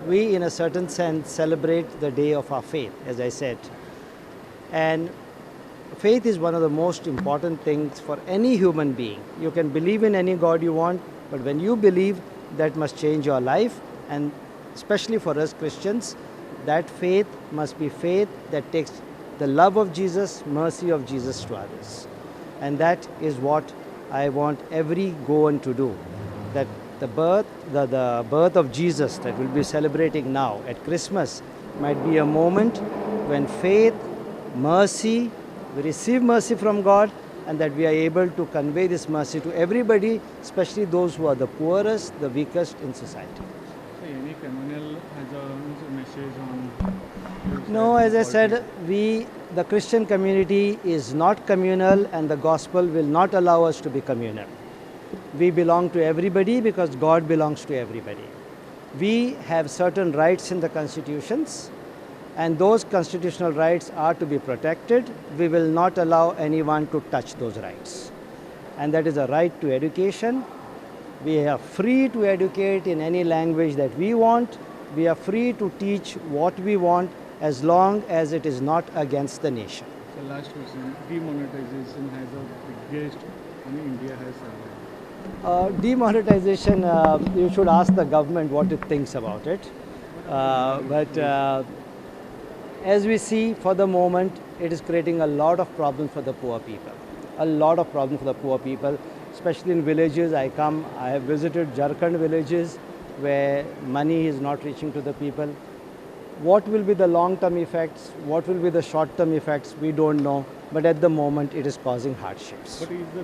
we in a certain sense celebrate the day of our faith, as I said. And faith is one of the most important things for any human being. You can believe in any God you want, but when you believe, that must change your life. And especially for us Christians, that faith must be faith that takes the love of Jesus, mercy of Jesus to others. And that is what I want every Goan to do. That the birth of Jesus that we'll be celebrating now at Christmas might be a moment when faith, mercy, we receive mercy from God, and that we are able to convey this mercy to everybody, especially those who are the poorest, the weakest in society. So any communal has a message on? No, as I said, the Christian community is not communal, and the gospel will not allow us to be communal. We belong to everybody because God belongs to everybody. We have certain rights in the constitutions, and those constitutional rights are to be protected. We will not allow anyone to touch those rights. And that is a right to education. We are free to educate in any language that we want. We are free to teach what we want as long as it is not against the nation. So last question, demonetization has a biggest, India has survived. Demonetization, you should ask the government what it thinks about it. As we see, for the moment, it is creating a lot of problems for the poor people. A lot of problems for the poor people, especially in villages. I have visited Jharkhand villages where money is not reaching to the people. What will be the long-term effects? What will be the short-term effects? We don't know. But at the moment, it is causing hardships. But is the